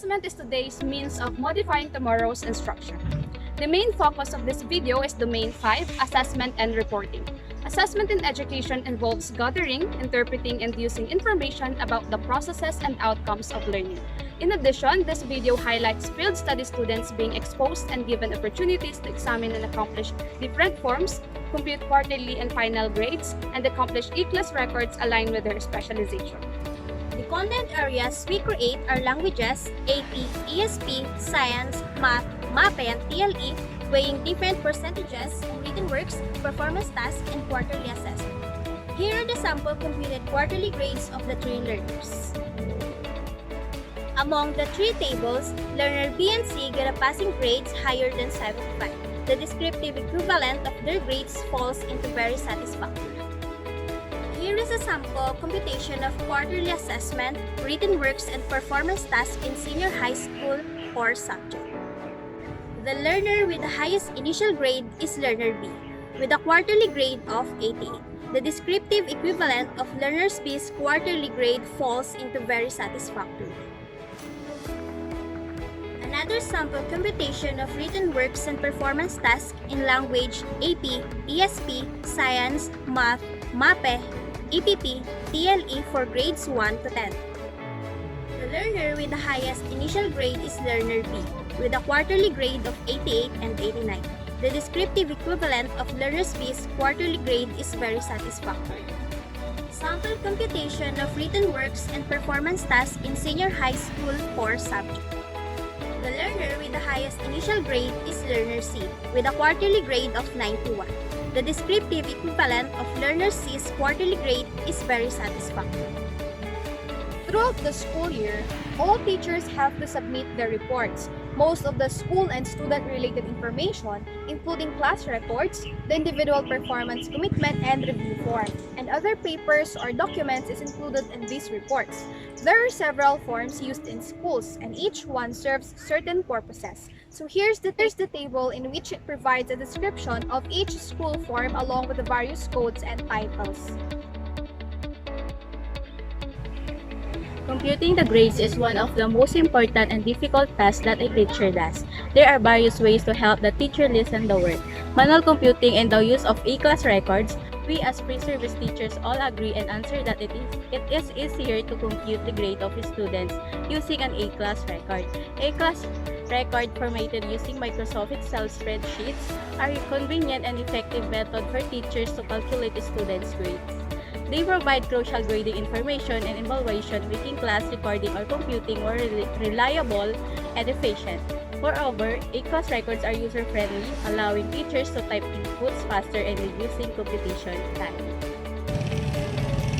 Assessment is today's means of modifying tomorrow's instruction. The main focus of this video is Domain 5, Assessment and Reporting. Assessment in education involves gathering, interpreting, and using information about the processes and outcomes of learning. In addition, this video highlights field study students being exposed and given opportunities to examine and accomplish different forms, compute quarterly and final grades, and accomplish E-class records aligned with their specialization. The content areas we create are languages, AP, ESP, science, math, MAPE, and TLE, weighing different percentages in written works, performance tasks, and quarterly assessment. Here are the sample computed quarterly grades of the three learners. Among the three tables, learner B and C get a passing grades higher than 75. The descriptive equivalent of their grades falls into very satisfactory. Here is a sample computation of quarterly assessment, written works, and performance tasks in senior high school core subject. The learner with the highest initial grade is learner B, with a quarterly grade of 88. The descriptive equivalent of learner B's quarterly grade falls into very satisfactory. Another sample computation of written works and performance tasks in language, AP, ESP, science, math, MAPE, EPP, TLE for grades 1 to 10. The learner with the highest initial grade is learner B, with a quarterly grade of 88 and 89. The descriptive equivalent of learner B's quarterly grade is very satisfactory. Sample computation of written works and performance tasks in senior high school core subject. The learner with the highest initial grade is learner C, with a quarterly grade of 91. The descriptive equivalent of learner C's quarterly grade is very satisfactory. Throughout the school year, all teachers have to submit their reports. Most of the school and student-related information, including class records, the individual performance commitment and review form, and other papers or documents is included in these reports. There are several forms used in schools, and each one serves certain purposes. So here's the table in which it provides a description of each school form along with the various codes and titles. Computing the grades is one of the most important and difficult tasks that a teacher does. There are various ways to help the teacher listen the work. Manual computing and the use of E-class records. We as pre-service teachers all agree and answer that it is easier to compute the grade of students using an E-class record. E-class record formatted using Microsoft Excel spreadsheets are a convenient and effective method for teachers to calculate students' grades. They provide crucial grading information and evaluation, making class recording or computing more reliable and efficient. Moreover, E-class records are user-friendly, allowing teachers to type inputs faster and reducing computation time.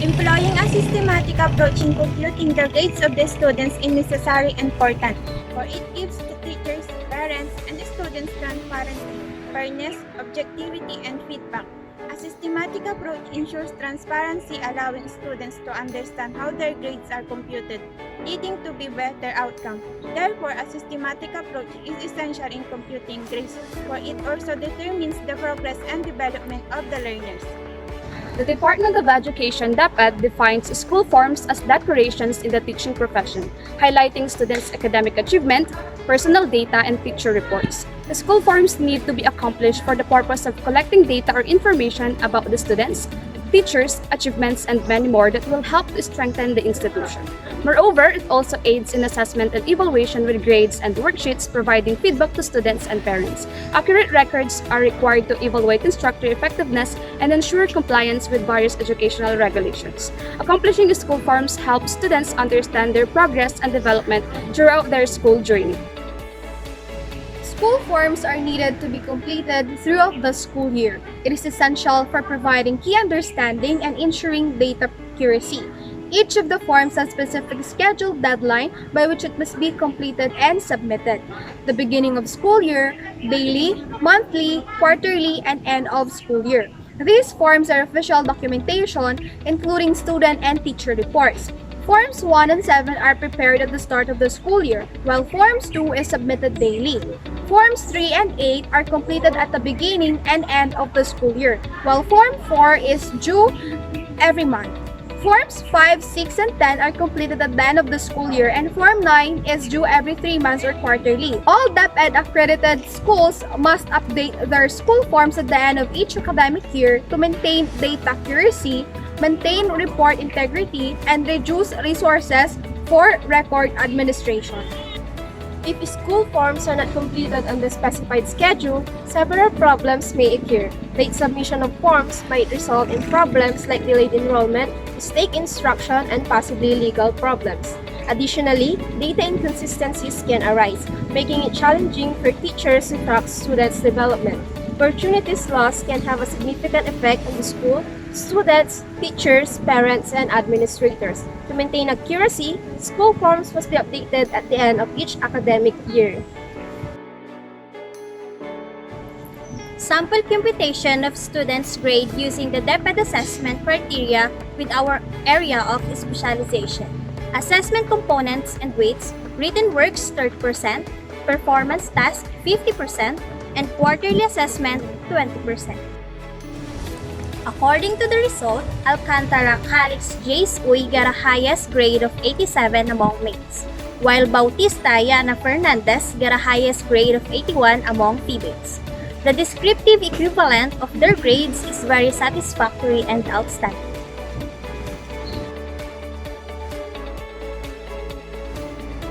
Employing a systematic approach in computing the grades of the students is necessary and important, for it gives the teachers, parents, and the students transparency, fairness, objectivity, and feedback. A systematic approach ensures transparency, allowing students to understand how their grades are computed, leading to better outcomes. Therefore, a systematic approach is essential in computing grades, for it also determines the progress and development of the learners. The Department of Education, DepEd, defines school forms as declarations in the teaching profession, highlighting students' academic achievement, personal data, and teacher reports. The school forms need to be accomplished for the purpose of collecting data or information about the students, teachers, achievements, and many more that will help to strengthen the institution. Moreover, it also aids in assessment and evaluation with grades and worksheets, providing feedback to students and parents. Accurate records are required to evaluate instructor effectiveness and ensure compliance with various educational regulations. Accomplishing school forms helps students understand their progress and development throughout their school journey. School forms are needed to be completed throughout the school year. It is essential for providing key understanding and ensuring data accuracy. Each of the forms has a specific scheduled deadline by which it must be completed and submitted. The beginning of school year, daily, monthly, quarterly, and end of school year. These forms are official documentation, including student and teacher reports. Forms 1 and 7 are prepared at the start of the school year, while Forms 2 is submitted daily. Forms 3 and 8 are completed at the beginning and end of the school year, while Form 4 is due every month. Forms 5, 6, and 10 are completed at the end of the school year, and Form 9 is due every 3 months or quarterly. All DepEd accredited schools must update their school forms at the end of each academic year to maintain data accuracy, maintain report integrity, and reduce resources for record administration. If school forms are not completed on the specified schedule, several problems may occur. Late submission of forms might result in problems like delayed enrollment, mistake instruction, and possibly legal problems. Additionally, data inconsistencies can arise, making it challenging for teachers to track students' development. Opportunities lost can have a significant effect on the school, students, teachers, parents, and administrators. To maintain accuracy, school forms must be updated at the end of each academic year. Sample computation of students' grade using the DepEd assessment criteria with our area of specialization. Assessment components and weights, written works 30%, performance task 50%, and quarterly assessment 20%. According to the result, Alcantara Calix Jace Uy got a highest grade of 87 among mates, while Bautista Yana Fernandez got a highest grade of 81 among females. The descriptive equivalent of their grades is very satisfactory and outstanding.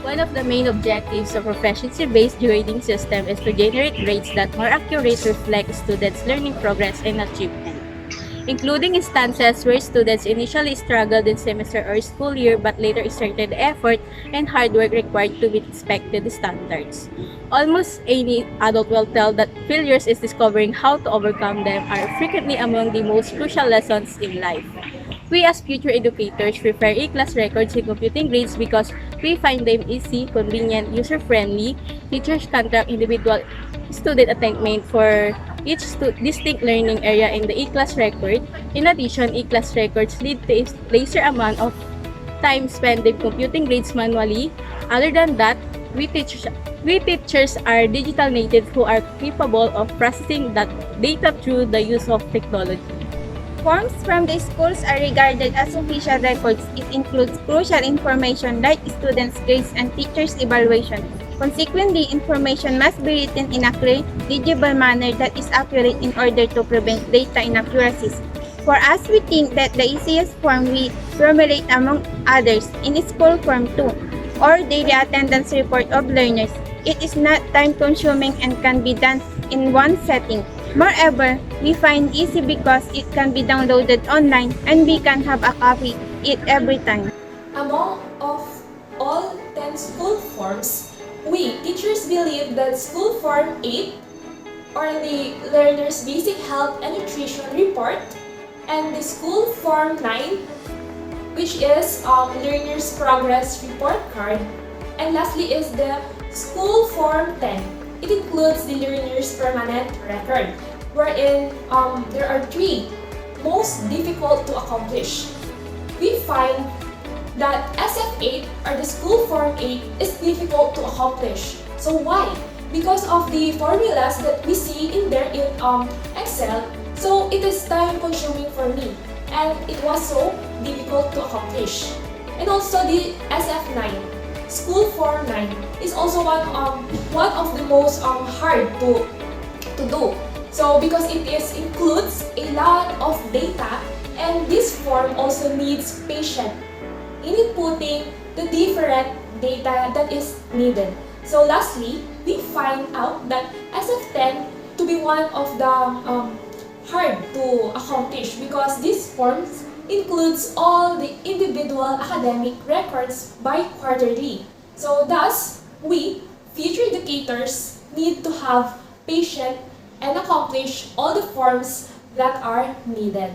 One of the main objectives of proficiency-based grading system is to generate grades that more accurately reflect students' learning progress and achievement, including instances where students initially struggled in semester or school year but later exerted effort and hard work required to meet expected standards. Almost any adult will tell that failures is discovering how to overcome them are frequently among the most crucial lessons in life. We as future educators prepare E-class records in computing grades because we find them easy, convenient, user-friendly. Teachers can track individual student attainment for each distinct learning area in the E-class record. In addition, E-class records lead to a lesser amount of time spent in computing grades manually. Other than that, we teachers are digital natives who are capable of processing that data through the use of technology. Forms from the schools are regarded as official records. It includes crucial information like students' grades and teachers' evaluation. Consequently, information must be written in a clear, legible manner that is accurate in order to prevent data inaccuracies. For us, we think that the easiest form we formulate among others in School Form 2 or Daily Attendance Report of Learners. It is not time-consuming and can be done in one setting. Moreover, we find easy because it can be downloaded online and we can have a copy it every time. Among of all 10 school forms, we teachers believe that School Form 8 or the Learner's Basic Health and Nutrition Report and the School Form 9, which is Learner's Progress Report Card, and lastly is the School Form 10. It includes the learner's permanent record, wherein there are 3 most difficult to accomplish. We find that SF8 or the School Form 8 is difficult to accomplish. So why? Because of the formulas that we see in there in Excel, so it is time consuming for me and it was so difficult to accomplish. And also the SF9, School Form 9 is also one of the most hard to do. So because it includes a lot of data and this form also needs patience in inputting the different data that is needed. So lastly, we find out that SF10 to be one of the hard to accomplish because this forms includes all the individual academic records by quarterly. So thus, we, future educators, need to have patience and accomplish all the forms that are needed.